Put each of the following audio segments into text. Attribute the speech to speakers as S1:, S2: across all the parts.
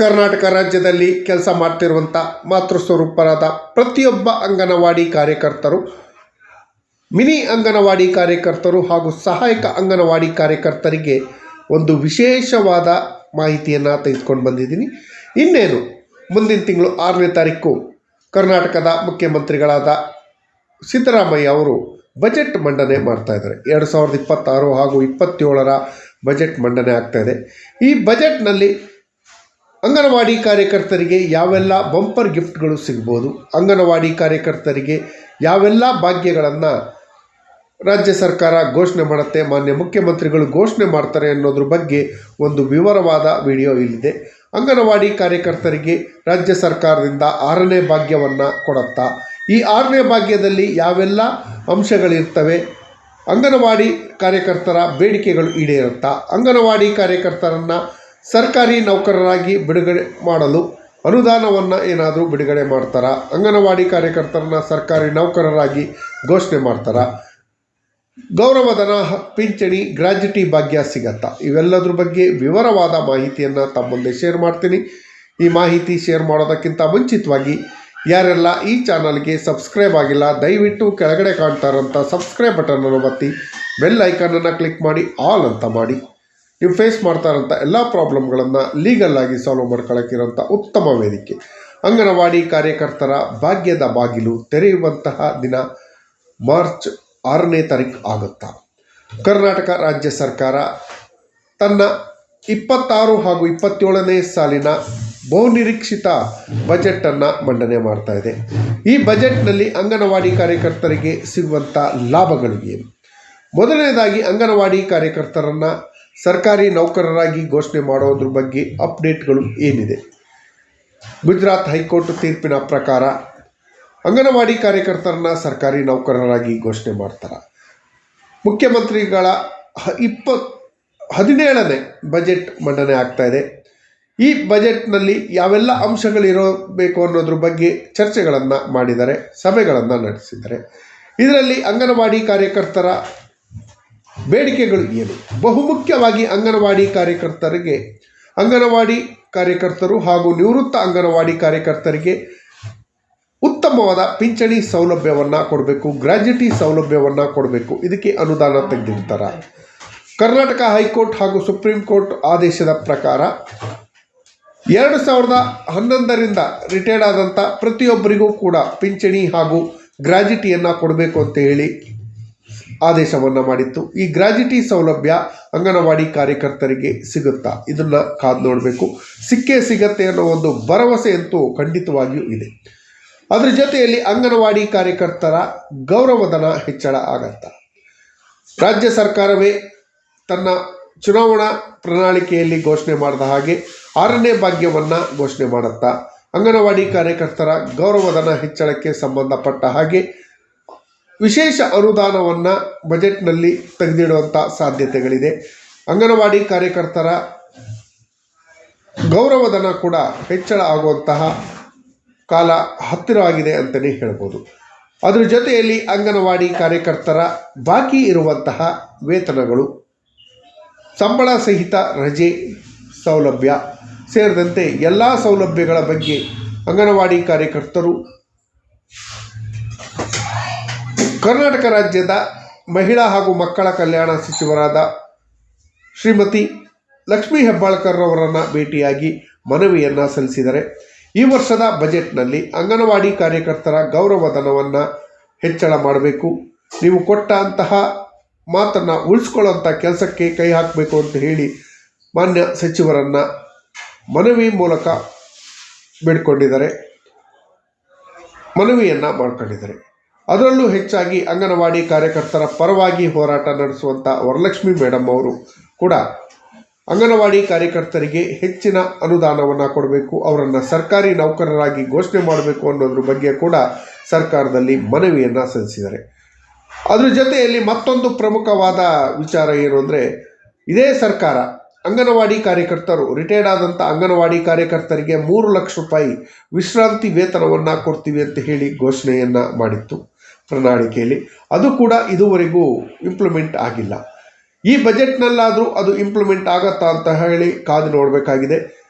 S1: ಕರ್ನಾಟಕ ರಾಜ್ಯದಲ್ಲಿ ಕೆಲಸ ಮಾಡ್ತಿರುವಂಥ ಮಾತೃಸ್ವರೂಪರಾದ ಪ್ರತಿಯೊಬ್ಬ ಅಂಗನವಾಡಿ ಕಾರ್ಯಕರ್ತರು, ಮಿನಿ ಅಂಗನವಾಡಿ ಕಾರ್ಯಕರ್ತರು ಹಾಗೂ ಸಹಾಯಕ ಅಂಗನವಾಡಿ ಕಾರ್ಯಕರ್ತರಿಗೆ ಒಂದು ವಿಶೇಷವಾದ ಮಾಹಿತಿಯನ್ನು ತೆಗೆದುಕೊಂಡು ಬಂದಿದ್ದೀನಿ. ಇನ್ನೇನು ಮುಂದಿನ ತಿಂಗಳು 6ನೇ ತಾರೀಕು ಕರ್ನಾಟಕದ ಮುಖ್ಯಮಂತ್ರಿಗಳಾದ ಸಿದ್ದರಾಮಯ್ಯ ಅವರು ಬಜೆಟ್ ಮಂಡನೆ ಮಾಡ್ತಾಯಿದ್ದಾರೆ. 2026 ಹಾಗೂ 27ರ ಬಜೆಟ್ ಮಂಡನೆ ಆಗ್ತಾಯಿದೆ. ಈ ಬಜೆಟ್ನಲ್ಲಿ ಅಂಗನವಾಡಿ ಕಾರ್ಯಕರ್ತರಿಗೆ ಯಾವೆಲ್ಲ ಬಂಪರ್ ಗಿಫ್ಟ್ಗಳು ಸಿಗ್ಬೋದು, ಅಂಗನವಾಡಿ ಕಾರ್ಯಕರ್ತರಿಗೆ ಯಾವೆಲ್ಲ ಭಾಗ್ಯಗಳನ್ನು ರಾಜ್ಯ ಸರ್ಕಾರ ಘೋಷಣೆ ಮಾಡುತ್ತೆ, ಮಾನ್ಯ ಮುಖ್ಯಮಂತ್ರಿಗಳು ಘೋಷಣೆ ಮಾಡ್ತಾರೆ ಅನ್ನೋದ್ರ ಬಗ್ಗೆ ಒಂದು ವಿವರವಾದ ವಿಡಿಯೋ ಇಲ್ಲಿದೆ. ಅಂಗನವಾಡಿ ಕಾರ್ಯಕರ್ತರಿಗೆ ರಾಜ್ಯ ಸರ್ಕಾರದಿಂದ 6ನೇ ಭಾಗ್ಯವನ್ನು ಕೊಡುತ್ತಾ, ಈ 6ನೇ ಭಾಗ್ಯದಲ್ಲಿ ಯಾವೆಲ್ಲ ಅಂಶಗಳಿರ್ತವೆ, ಅಂಗನವಾಡಿ ಕಾರ್ಯಕರ್ತರ ಬೇಡಿಕೆಗಳು ಈಡೇರುತ್ತಾ, ಅಂಗನವಾಡಿ ಕಾರ್ಯಕರ್ತರನ್ನು ಸರ್ಕಾರಿ ನೌಕರರಾಗಿ ಬಿಡುಗಡೆ ಮಾಡಲು ಅನುದಾನವನ್ನು ಏನಾದರೂ ಬಿಡುಗಡೆ ಮಾಡ್ತಾರಾ, ಅಂಗನವಾಡಿ ಕಾರ್ಯಕರ್ತರನ್ನ ಸರ್ಕಾರಿ ನೌಕರರಾಗಿ ಘೋಷಣೆ ಮಾಡ್ತಾರಾ, ಗೌರವಧನ, ಪಿಂಚಣಿ, ಗ್ರಾಜ್ಯುಟಿ ಭಾಗ್ಯ ಸಿಗತ್ತಾ, ಇವೆಲ್ಲದ್ರ ಬಗ್ಗೆ ವಿವರವಾದ ಮಾಹಿತಿಯನ್ನು ತಮ್ಮ ಮುಂದೆ ಶೇರ್ ಮಾಡ್ತೀನಿ. ಈ ಮಾಹಿತಿ ಶೇರ್ ಮಾಡೋದಕ್ಕಿಂತ ಮುಂಚಿತವಾಗಿ ಯಾರೆಲ್ಲ ಈ ಚಾನಲ್ಗೆ ಸಬ್ಸ್ಕ್ರೈಬ್ ಆಗಿಲ್ಲ, ದಯವಿಟ್ಟು ಕೆಳಗಡೆ ಕಾಣ್ತಾ ಇರೋಂಥ ಸಬ್ಸ್ಕ್ರೈಬ್ ಬಟನನ್ನು ಒತ್ತಿ ಬೆಲ್ ಐಕನನ್ನು ಕ್ಲಿಕ್ ಮಾಡಿ ಆಲ್ ಅಂತ ಮಾಡಿ. ನೀವು ಫೇಸ್ ಮಾಡ್ತಾ ಇರೋಂಥ ಎಲ್ಲ ಪ್ರಾಬ್ಲಮ್ಗಳನ್ನು ಲೀಗಲ್ ಆಗಿ ಸಾಲ್ವ್ ಮಾಡ್ಕೊಳ್ಳೋಕ್ಕಿರೋಂಥ ಉತ್ತಮ ವೇದಿಕೆ. ಅಂಗನವಾಡಿ ಕಾರ್ಯಕರ್ತರ ಭಾಗ್ಯದ ಬಾಗಿಲು ತೆರೆಯುವಂತಹ ದಿನ ಮಾರ್ಚ್ 6ನೇ ತಾರೀಕು ಆಗುತ್ತಾ. ಕರ್ನಾಟಕ ರಾಜ್ಯ ಸರ್ಕಾರ ತನ್ನ 26 ಹಾಗೂ 27ನೇ ಸಾಲಿನ ಬಹುನಿರೀಕ್ಷಿತ ಬಜೆಟನ್ನು ಮಂಡನೆ ಮಾಡ್ತಾ ಇದೆ. ಈ ಬಜೆಟ್ನಲ್ಲಿ ಅಂಗನವಾಡಿ ಕಾರ್ಯಕರ್ತರಿಗೆ ಸಿಗುವಂಥ ಲಾಭಗಳು ಏನು? ಮೊದಲನೇದಾಗಿ ಅಂಗನವಾಡಿ ಕಾರ್ಯಕರ್ತರನ್ನು ಸರ್ಕಾರಿ ನೌಕರರಾಗಿ ಘೋಷಣೆ ಮಾಡೋದ್ರ ಬಗ್ಗೆ ಅಪ್ಡೇಟ್ಗಳು ಏನಿದೆ? ಗುಜರಾತ್ ಹೈಕೋರ್ಟ್ ತೀರ್ಪಿನ ಪ್ರಕಾರ ಅಂಗನವಾಡಿ ಕಾರ್ಯಕರ್ತರನ್ನ ಸರ್ಕಾರಿ ನೌಕರರಾಗಿ ಘೋಷಣೆ ಮಾಡ್ತಾರೆ. ಮುಖ್ಯಮಂತ್ರಿಗಳ 17ನೇ ಬಜೆಟ್ ಮಂಡನೆ ಆಗ್ತಾ ಇದೆ. ಈ ಬಜೆಟ್ನಲ್ಲಿ ಯಾವೆಲ್ಲ ಅಂಶಗಳಿರಬೇಕು ಅನ್ನೋದ್ರ ಬಗ್ಗೆ ಚರ್ಚೆಗಳನ್ನು ಮಾಡಿದ್ದಾರೆ, ಸಭೆಗಳನ್ನು ನಡೆಸಿದ್ದಾರೆ. ಇದರಲ್ಲಿ ಅಂಗನವಾಡಿ ಕಾರ್ಯಕರ್ತರ ಬೇಡಿಕೆಗಳು ಏನು? ಬಹುಮುಖ್ಯವಾಗಿ ಅಂಗನವಾಡಿ ಕಾರ್ಯಕರ್ತರು ಹಾಗೂ ನಿವೃತ್ತ ಅಂಗನವಾಡಿ ಕಾರ್ಯಕರ್ತರಿಗೆ ಉತ್ತಮವಾದ ಪಿಂಚಣಿ ಸೌಲಭ್ಯವನ್ನು ಕೊಡಬೇಕು, ಗ್ರಾಜ್ಯುಟಿ ಸೌಲಭ್ಯವನ್ನು ಕೊಡಬೇಕು. ಇದಕ್ಕೆ ಅನುದಾನ ತೆಗೆದಿರ್ತಾರೆ. ಕರ್ನಾಟಕ ಹೈಕೋರ್ಟ್ ಹಾಗೂ ಸುಪ್ರೀಂ ಕೋರ್ಟ್ ಆದೇಶದ ಪ್ರಕಾರ 2011ರಿಂದ ರಿಟೈರ್ಡ್ ಆದಂಥ ಪ್ರತಿಯೊಬ್ಬರಿಗೂ ಕೂಡ ಪಿಂಚಣಿ ಹಾಗೂ ಗ್ರಾಜ್ಯುಟಿಯನ್ನು ಕೊಡಬೇಕು ಅಂತ ಹೇಳಿ ಆದೇಶವನ್ನು ಮಾಡಿತ್ತು. ಈ ಗ್ರಾಜ್ಯುಟಿ ಸೌಲಭ್ಯ ಅಂಗನವಾಡಿ ಕಾರ್ಯಕರ್ತರಿಗೆ ಸಿಗುತ್ತಾ? ಇದನ್ನು ಕಾದು ನೋಡಬೇಕು. ಸಿಕ್ಕೇ ಸಿಗತ್ತೆ ಅನ್ನೋ ಒಂದು ಭರವಸೆ ಅಂತೂ ಖಂಡಿತವಾಗಿಯೂ ಇದೆ. ಅದರ ಜೊತೆಯಲ್ಲಿ ಅಂಗನವಾಡಿ ಕಾರ್ಯಕರ್ತರ ಗೌರವಧನ ಹೆಚ್ಚಳ ಆಗತ್ತಾ? ರಾಜ್ಯ ಸರ್ಕಾರವೇ ತನ್ನ ಚುನಾವಣಾ ಪ್ರಣಾಳಿಕೆಯಲ್ಲಿ ಘೋಷಣೆ ಮಾಡಿದ ಹಾಗೆ 6ನೇ ಭಾಗ್ಯವನ್ನು ಘೋಷಣೆ ಮಾಡುತ್ತಾ ಅಂಗನವಾಡಿ ಕಾರ್ಯಕರ್ತರ ಗೌರವಧನ ಹೆಚ್ಚಳಕ್ಕೆ ಸಂಬಂಧಪಟ್ಟ ಹಾಗೆ ವಿಶೇಷ ಅನುದಾನವನ್ನು ಬಜೆಟ್ನಲ್ಲಿ ತೆಗೆದಿಡುವಂಥ ಸಾಧ್ಯತೆಗಳಿದೆ. ಅಂಗನವಾಡಿ ಕಾರ್ಯಕರ್ತರ ಗೌರವಧನ ಕೂಡ ಹೆಚ್ಚಳ ಆಗುವಂತಹ ಕಾಲ ಹತ್ತಿರವಾಗಿದೆ ಅಂತಲೇ ಹೇಳ್ಬೋದು. ಅದರ ಜೊತೆಯಲ್ಲಿ ಅಂಗನವಾಡಿ ಕಾರ್ಯಕರ್ತರ ಬಾಕಿ ಇರುವಂತಹ ವೇತನಗಳು, ಸಂಬಳ ಸಹಿತ ರಜೆ ಸೌಲಭ್ಯ ಸೇರಿದಂತೆ ಎಲ್ಲ ಸೌಲಭ್ಯಗಳ ಬಗ್ಗೆ ಅಂಗನವಾಡಿ ಕಾರ್ಯಕರ್ತರು ಕರ್ನಾಟಕ ರಾಜ್ಯದ ಮಹಿಳಾ ಹಾಗೂ ಮಕ್ಕಳ ಕಲ್ಯಾಣ ಸಚಿವರಾದ ಶ್ರೀಮತಿ ಲಕ್ಷ್ಮೀ ಹೆಬ್ಬಾಳ್ಕರ್ ಅವರನ್ನು ಭೇಟಿಯಾಗಿ ಮನವಿಯನ್ನು ಸಲ್ಲಿಸಿದರೆ ಈ ವರ್ಷದ ಬಜೆಟ್ನಲ್ಲಿ ಅಂಗನವಾಡಿ ಕಾರ್ಯಕರ್ತರ ಗೌರವಧನವನ್ನು ಹೆಚ್ಚಳ ಮಾಡಬೇಕು, ನೀವು ಕೊಟ್ಟ ಅಂತಹ ಮಾತನ್ನು ಉಳಿಸ್ಕೊಳ್ಳೋಂಥ ಕೆಲಸಕ್ಕೆ ಕೈ ಹಾಕಬೇಕು ಅಂತ ಹೇಳಿ ಮಾನ್ಯ ಸಚಿವರನ್ನು ಮನವಿ ಮೂಲಕ ಮನವಿಯನ್ನು ಮಾಡ್ಕೊಂಡಿದ್ದಾರೆ. ಅದರಲ್ಲೂ ಹೆಚ್ಚಾಗಿ ಅಂಗನವಾಡಿ ಕಾರ್ಯಕರ್ತರ ಪರವಾಗಿ ಹೋರಾಟ ನಡೆಸುವಂಥ ವರಲಕ್ಷ್ಮಿ ಮೇಡಮ್ ಅವರು ಕೂಡ ಅಂಗನವಾಡಿ ಕಾರ್ಯಕರ್ತರಿಗೆ ಹೆಚ್ಚಿನ ಅನುದಾನವನ್ನು ಕೊಡಬೇಕು, ಅವರನ್ನು ಸರ್ಕಾರಿ ನೌಕರರಾಗಿ ಘೋಷಣೆ ಮಾಡಬೇಕು ಅನ್ನೋದ್ರ ಬಗ್ಗೆ ಕೂಡ ಸರ್ಕಾರದಲ್ಲಿ ಮನವಿಯನ್ನು ಸಲ್ಲಿಸಿದ್ದಾರೆ. ಅದರ ಜೊತೆಯಲ್ಲಿ ಮತ್ತೊಂದು ಪ್ರಮುಖವಾದ ವಿಚಾರ ಏನು ಅಂದರೆ, ಇದೇ ಸರ್ಕಾರ ಅಂಗನವಾಡಿ ಕಾರ್ಯಕರ್ತರು ರಿಟೈರ್ಡ್ ಆದಂಥ ಅಂಗನವಾಡಿ ಕಾರ್ಯಕರ್ತರಿಗೆ 3 ಲಕ್ಷ ರೂಪಾಯಿ ವಿಶ್ರಾಂತಿ ವೇತನವನ್ನು ಕೊಡ್ತೀವಿ ಅಂತ ಹೇಳಿ ಘೋಷಣೆಯನ್ನು ಮಾಡಿತ್ತು ಪ್ರಣಾಳಿಕೆಯಲ್ಲಿ. ಅದು ಕೂಡ ಇದುವರೆಗೂ ಇಂಪ್ಲಿಮೆಂಟ್ ಆಗಿಲ್ಲ. ಈ ಬಜೆಟ್ನಲ್ಲಾದರೂ ಅದು ಇಂಪ್ಲಿಮೆಂಟ್ ಆಗತ್ತಾ ಅಂತ ಹೇಳಿ ಕಾದು ನೋಡಬೇಕಾಗಿದೆ.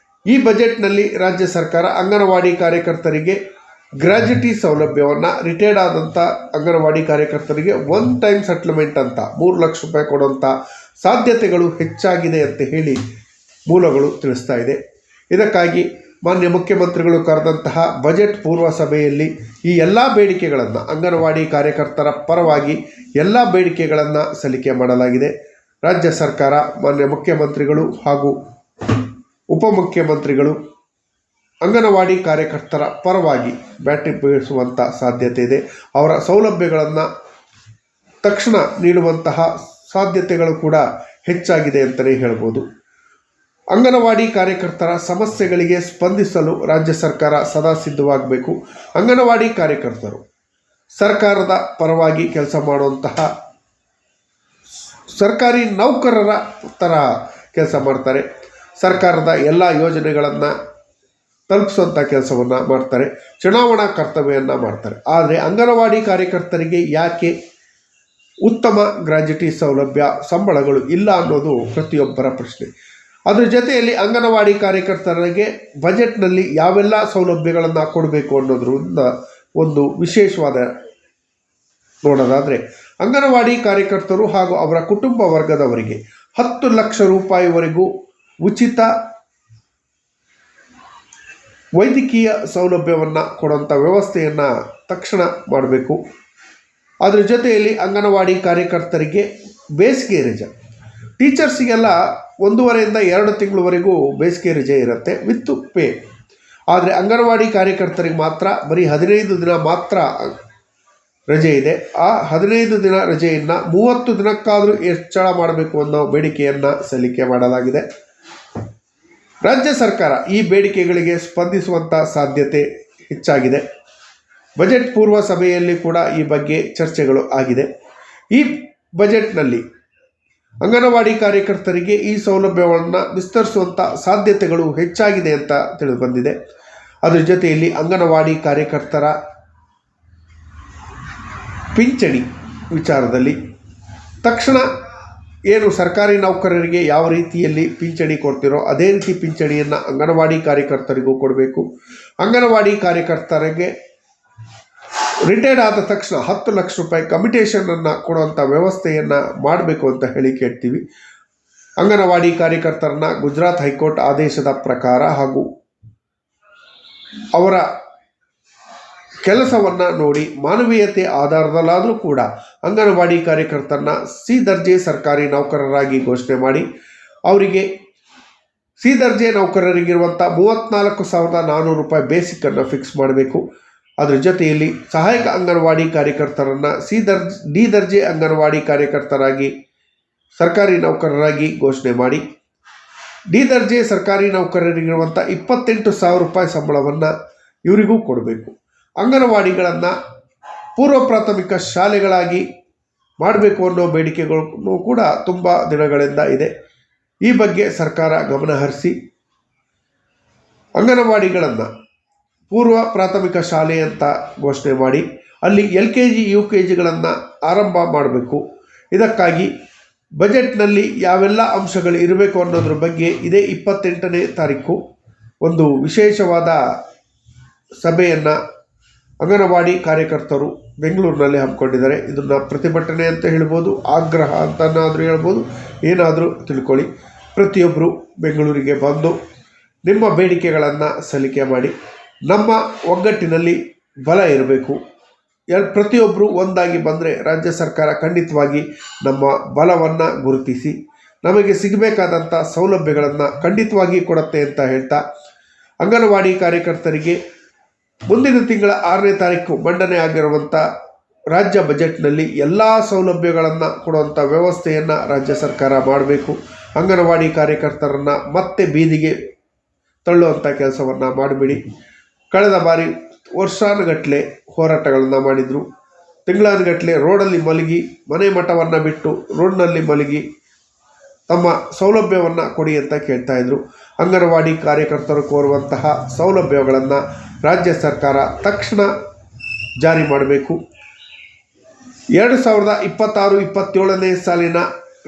S1: ಈ ಬಜೆಟ್ನಲ್ಲಿ ರಾಜ್ಯ ಸರ್ಕಾರ ಅಂಗನವಾಡಿ ಕಾರ್ಯಕರ್ತರಿಗೆ ಗ್ರ್ಯಾಜುಟಿ ಸೌಲಭ್ಯವನ್ನು ರಿಟೈರ್ಡ್ ಆದಂಥ ಅಂಗನವಾಡಿ ಕಾರ್ಯಕರ್ತರಿಗೆ ಒನ್ ಟೈಮ್ ಸೆಟ್ಲ್ಮೆಂಟ್ ಅಂತ 3 ಲಕ್ಷ ರೂಪಾಯಿ ಕೊಡುವಂಥ ಸಾಧ್ಯತೆಗಳು ಹೆಚ್ಚಾಗಿದೆ ಅಂತ ಹೇಳಿ ಮೂಲಗಳು ತಿಳಿಸ್ತಾ ಇದೆ. ಇದಕ್ಕಾಗಿ ಮಾನ್ಯ ಮುಖ್ಯಮಂತ್ರಿಗಳು ಕರೆದಂತಹ ಬಜೆಟ್ ಪೂರ್ವ ಸಭೆಯಲ್ಲಿ ಈ ಎಲ್ಲ ಬೇಡಿಕೆಗಳನ್ನು ಅಂಗನವಾಡಿ ಕಾರ್ಯಕರ್ತರ ಪರವಾಗಿ ಎಲ್ಲ ಬೇಡಿಕೆಗಳನ್ನು ಸಲ್ಲಿಕೆ ಮಾಡಲಾಗಿದೆ. ರಾಜ್ಯ ಸರ್ಕಾರ ಮಾನ್ಯ ಮುಖ್ಯಮಂತ್ರಿಗಳು ಹಾಗೂ ಉಪಮುಖ್ಯಮಂತ್ರಿಗಳು ಅಂಗನವಾಡಿ ಕಾರ್ಯಕರ್ತರ ಪರವಾಗಿ ಬ್ಯಾಟರಿ ಬೀಳಿಸುವಂಥ ಸಾಧ್ಯತೆ ಇದೆ. ಅವರ ಸೌಲಭ್ಯಗಳನ್ನು ತಕ್ಷಣ ನೀಡುವಂತಹ ಸಾಧ್ಯತೆಗಳು ಕೂಡ ಹೆಚ್ಚಾಗಿದೆ ಅಂತಲೇ ಹೇಳ್ಬೋದು. ಅಂಗನವಾಡಿ ಕಾರ್ಯಕರ್ತರ ಸಮಸ್ಯೆಗಳಿಗೆ ಸ್ಪಂದಿಸಲು ರಾಜ್ಯ ಸರ್ಕಾರ ಸದಾ ಸಿದ್ಧವಾಗಬೇಕು. ಅಂಗನವಾಡಿ ಕಾರ್ಯಕರ್ತರು ಸರ್ಕಾರದ ಪರವಾಗಿ ಕೆಲಸ ಮಾಡುವಂತಹ ಸರ್ಕಾರಿ ನೌಕರರ ತರಹ ಕೆಲಸ ಮಾಡ್ತಾರೆ. ಸರ್ಕಾರದ ಎಲ್ಲ ಯೋಜನೆಗಳನ್ನು ತಲುಪಿಸುವಂಥ ಕೆಲಸವನ್ನು ಮಾಡ್ತಾರೆ, ಚುನಾವಣಾ ಕರ್ತವ್ಯವನ್ನು ಮಾಡ್ತಾರೆ. ಆದರೆ ಅಂಗನವಾಡಿ ಕಾರ್ಯಕರ್ತರಿಗೆ ಯಾಕೆ ಉತ್ತಮ ಗ್ರ್ಯಾಜುಟಿ ಸೌಲಭ್ಯ ಸಂಬಳಗಳು ಇಲ್ಲ ಅನ್ನೋದು ಪ್ರತಿಯೊಬ್ಬರ ಪ್ರಶ್ನೆ. ಅದರ ಜೊತೆಯಲ್ಲಿ ಅಂಗನವಾಡಿ ಕಾರ್ಯಕರ್ತರಿಗೆ ಬಜೆಟ್ನಲ್ಲಿ ಯಾವೆಲ್ಲ ಸೌಲಭ್ಯಗಳನ್ನು ಕೊಡಬೇಕು ಅನ್ನೋದ್ರಿಂದ ಒಂದು ವಿಶೇಷವಾದ ನೋಡೋದಾದರೆ ಅಂಗನವಾಡಿ ಕಾರ್ಯಕರ್ತರು ಹಾಗೂ ಅವರ ಕುಟುಂಬ ವರ್ಗದವರಿಗೆ 10 ಲಕ್ಷ ರೂಪಾಯಿವರೆಗೂ ಉಚಿತ ವೈದ್ಯಕೀಯ ಸೌಲಭ್ಯವನ್ನು ಕೊಡುವಂಥ ವ್ಯವಸ್ಥೆಯನ್ನು ತಕ್ಷಣ ಮಾಡಬೇಕು. ಅದರ ಜೊತೆಯಲ್ಲಿ ಅಂಗನವಾಡಿ ಕಾರ್ಯಕರ್ತರಿಗೆ ಬೇಸಿಗೆ ರಜೆ, ಟೀಚರ್ಸಿಗೆಲ್ಲ 1.5 ಇಂದ 2 ತಿಂಗಳವರೆಗೂ ಬೇಸಿಗೆ ರಜೆ ಇರುತ್ತೆ ವಿತ್ ಪೇ. ಆದರೆ ಅಂಗನವಾಡಿ ಕಾರ್ಯಕರ್ತರಿಗೆ ಮಾತ್ರ ಬರೀ 15 ದಿನ ಮಾತ್ರ ರಜೆ ಇದೆ. ಆ 15 ದಿನ ರಜೆಯನ್ನು 30 ದಿನಕ್ಕಾದರೂ ಹೆಚ್ಚಳ ಮಾಡಬೇಕು ಅನ್ನೋ ಬೇಡಿಕೆಯನ್ನು ಸಲ್ಲಿಕೆ ಮಾಡಲಾಗಿದೆ. ರಾಜ್ಯ ಸರ್ಕಾರ ಈ ಬೇಡಿಕೆಗಳಿಗೆ ಸ್ಪಂದಿಸುವಂಥ ಸಾಧ್ಯತೆ ಹೆಚ್ಚಾಗಿದೆ. ಬಜೆಟ್ ಪೂರ್ವ ಸಭೆಯಲ್ಲಿ ಕೂಡ ಈ ಬಗ್ಗೆ ಚರ್ಚೆಗಳು ಆಗಿದೆ. ಈ ಬಜೆಟ್ನಲ್ಲಿ ಅಂಗನವಾಡಿ ಕಾರ್ಯಕರ್ತರಿಗೆ ಈ ಸೌಲಭ್ಯವನ್ನು ವಿಸ್ತರಿಸುವಂಥ ಸಾಧ್ಯತೆಗಳು ಹೆಚ್ಚಾಗಿದೆ ಅಂತ ತಿಳಿದುಬಂದಿದೆ. ಅದರ ಜೊತೆಯಲ್ಲಿ ಅಂಗನವಾಡಿ ಕಾರ್ಯಕರ್ತರ ಪಿಂಚಣಿ ವಿಚಾರದಲ್ಲಿ ತಕ್ಷಣ ಏನು ಸರ್ಕಾರಿ ನೌಕರರಿಗೆ ಯಾವ ರೀತಿಯಲ್ಲಿ ಪಿಂಚಣಿ ಕೊಡ್ತಿರೋ ಅದೇ ರೀತಿ ಪಿಂಚಣಿಯನ್ನು ಅಂಗನವಾಡಿ ಕಾರ್ಯಕರ್ತರಿಗೂ ಕೊಡಬೇಕು. ಅಂಗನವಾಡಿ ಕಾರ್ಯಕರ್ತರಿಗೆ ರಿಟೈರ್ಡ್ ಆದ ತಕ್ಷಣ 10 ಲಕ್ಷ ರೂಪಾಯಿ ಕಮಿಟೇಷನನ್ನು ಕೊಡುವಂಥ ವ್ಯವಸ್ಥೆಯನ್ನು ಮಾಡಬೇಕು ಅಂತ ಹೇಳಿ ಕೇಳ್ತೀವಿ. ಅಂಗನವಾಡಿ ಕಾರ್ಯಕರ್ತರನ್ನ ಗುಜರಾತ್ ಹೈಕೋರ್ಟ್ ಆದೇಶದ ಪ್ರಕಾರ ಹಾಗೂ ಅವರ ಕೆಲಸವನ್ನು ನೋಡಿ ಮಾನವೀಯತೆ ಆಧಾರದಲ್ಲಾದರೂ ಕೂಡ ಅಂಗನವಾಡಿ ಕಾರ್ಯಕರ್ತರನ್ನ ಸಿ ದರ್ಜೆ ಸರ್ಕಾರಿ ನೌಕರರಾಗಿ ಘೋಷಣೆ ಮಾಡಿ ಅವರಿಗೆ ಸಿ ದರ್ಜೆ ನೌಕರರಿಗಿರುವಂಥ 34,400 ರೂಪಾಯಿ ಬೇಸಿಕ್ಕನ್ನು ಫಿಕ್ಸ್ ಮಾಡಬೇಕು. ಅದರ ಜೊತೆಯಲ್ಲಿ ಸಹಾಯಕ ಅಂಗನವಾಡಿ ಕಾರ್ಯಕರ್ತರನ್ನು ಡಿ ದರ್ಜೆ ಅಂಗನವಾಡಿ ಕಾರ್ಯಕರ್ತರಾಗಿ ಸರ್ಕಾರಿ ನೌಕರರಾಗಿ ಘೋಷಣೆ ಮಾಡಿ ಡಿ ದರ್ಜೆ ಸರ್ಕಾರಿ ನೌಕರರಿಗಿರುವಂಥ 28,000 ರೂಪಾಯಿ ಸಂಬಳವನ್ನು ಇವರಿಗೂ ಕೊಡಬೇಕು. ಅಂಗನವಾಡಿಗಳನ್ನು ಪೂರ್ವ ಪ್ರಾಥಮಿಕ ಶಾಲೆಗಳಾಗಿ ಮಾಡಬೇಕು ಅನ್ನೋ ಬೇಡಿಕೆಗಳು ಕೂಡ ತುಂಬ ದಿನಗಳಿಂದ ಇದೆ. ಈ ಬಗ್ಗೆ ಸರ್ಕಾರ ಗಮನ ಹರಿಸಿ ಅಂಗನವಾಡಿಗಳನ್ನು ಪೂರ್ವ ಪ್ರಾಥಮಿಕ ಶಾಲೆ ಅಂತ ಘೋಷಣೆ ಮಾಡಿ ಅಲ್ಲಿ LKG UKGಗಳನ್ನು ಆರಂಭ ಮಾಡಬೇಕು. ಇದಕ್ಕಾಗಿ ಬಜೆಟ್ನಲ್ಲಿ ಯಾವೆಲ್ಲ ಅಂಶಗಳು ಇರಬೇಕು ಅನ್ನೋದ್ರ ಬಗ್ಗೆ ಇದೇ 28ನೇ ತಾರೀಕು ಒಂದು ವಿಶೇಷವಾದ ಸಭೆಯನ್ನು ಅಂಗನವಾಡಿ ಕಾರ್ಯಕರ್ತರು ಬೆಂಗಳೂರಿನಲ್ಲಿ ಹಮ್ಮಿಕೊಂಡಿದ್ದಾರೆ. ಇದನ್ನು ಪ್ರತಿಭಟನೆ ಅಂತ ಹೇಳ್ಬೋದು, ಆಗ್ರಹ ಅಂತನಾದರೂ ಹೇಳ್ಬೋದು, ಏನಾದರೂ ತಿಳ್ಕೊಳ್ಳಿ. ಪ್ರತಿಯೊಬ್ಬರು ಬೆಂಗಳೂರಿಗೆ ಬಂದು ನಿಮ್ಮ ಬೇಡಿಕೆಗಳನ್ನು ಸಲ್ಲಿಕೆ ಮಾಡಿ. ನಮ್ಮ ಒಗ್ಗಟ್ಟಿನಲ್ಲಿ ಬಲ ಇರಬೇಕು. ಪ್ರತಿಯೊಬ್ಬರು ಒಂದಾಗಿ ಬಂದರೆ ರಾಜ್ಯ ಸರ್ಕಾರ ಖಂಡಿತವಾಗಿ ನಮ್ಮ ಬಲವನ್ನು ಗುರುತಿಸಿ ನಮಗೆ ಸಿಗಬೇಕಾದಂಥ ಸೌಲಭ್ಯಗಳನ್ನು ಖಂಡಿತವಾಗಿ ಕೊಡುತ್ತೆ ಅಂತ ಹೇಳ್ತಾ ಅಂಗನವಾಡಿ ಕಾರ್ಯಕರ್ತರಿಗೆ ಮುಂದಿನ ತಿಂಗಳ 6ನೇ ತಾರೀಕು ಮಂಡನೆ ಆಗಿರುವಂಥ ರಾಜ್ಯ ಬಜೆಟ್ನಲ್ಲಿ ಎಲ್ಲ ಸೌಲಭ್ಯಗಳನ್ನು ಕೊಡುವಂಥ ವ್ಯವಸ್ಥೆಯನ್ನು ರಾಜ್ಯ ಸರ್ಕಾರ ಮಾಡಬೇಕು. ಅಂಗನವಾಡಿ ಕಾರ್ಯಕರ್ತರನ್ನು ಮತ್ತೆ ಬೀದಿಗೆ ತಳ್ಳುವಂಥ ಕೆಲಸವನ್ನು ಮಾಡಿಬಿಡಿ. ಕಳೆದ ಬಾರಿ ವರ್ಷಾನುಗಟ್ಟಲೆ ಹೋರಾಟಗಳನ್ನು ಮಾಡಿದರು. ತಿಂಗಳಾನುಗಟ್ಟಲೆ ರೋಡಲ್ಲಿ ಮಲಗಿ ಮನೆ ಮಠವನ್ನು ಬಿಟ್ಟು ರೋಡ್ನಲ್ಲಿ ಮಲಗಿ ತಮ್ಮ ಸೌಲಭ್ಯವನ್ನು ಕೊಡಿ ಅಂತ ಕೇಳ್ತಾಯಿದ್ರು. ಅಂಗನವಾಡಿ ಕಾರ್ಯಕರ್ತರು ಕೋರುವಂತಹ ಸೌಲಭ್ಯಗಳನ್ನು ರಾಜ್ಯ ಸರ್ಕಾರ ತಕ್ಷಣ ಜಾರಿ ಮಾಡಬೇಕು. 2026-27ನೇ ಸಾಲಿನ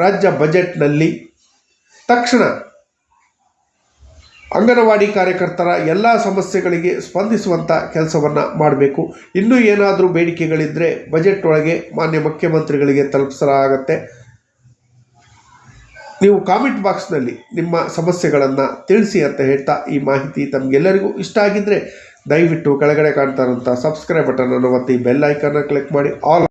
S1: ರಾಜ್ಯ ಬಜೆಟ್ನಲ್ಲಿ ತಕ್ಷಣ ಅಂಗನವಾಡಿ ಕಾರ್ಯಕರ್ತರ ಎಲ್ಲ ಸಮಸ್ಯೆಗಳಿಗೆ ಸ್ಪಂದಿಸುವಂಥ ಕೆಲಸವನ್ನು ಮಾಡಬೇಕು. ಇನ್ನೂ ಏನಾದರೂ ಬೇಡಿಕೆಗಳಿದ್ದರೆ ಬಜೆಟ್ ಒಳಗೆ ಮಾನ್ಯ ಮುಖ್ಯಮಂತ್ರಿಗಳಿಗೆ ತಲುಪಿಸಲಾಗತ್ತೆ. ನೀವು ಕಾಮೆಂಟ್ ಬಾಕ್ಸ್ನಲ್ಲಿ ನಿಮ್ಮ ಸಮಸ್ಯೆಗಳನ್ನು ತಿಳಿಸಿ ಅಂತ ಹೇಳ್ತಾ, ಈ ಮಾಹಿತಿ ತಮಗೆಲ್ಲರಿಗೂ ಇಷ್ಟ ಆಗಿದ್ದರೆ ದಯವಿಟ್ಟು ಕೆಳಗಡೆ ಕಾಣ್ತಾ ಇರುವಂಥ ಸಬ್ಸ್ಕ್ರೈಬ್ ಬಟನನ್ನು ಒತ್ತಿ ಬೆಲ್ ಐಕನ್ನ ಕ್ಲಿಕ್ ಮಾಡಿ ಆಲ್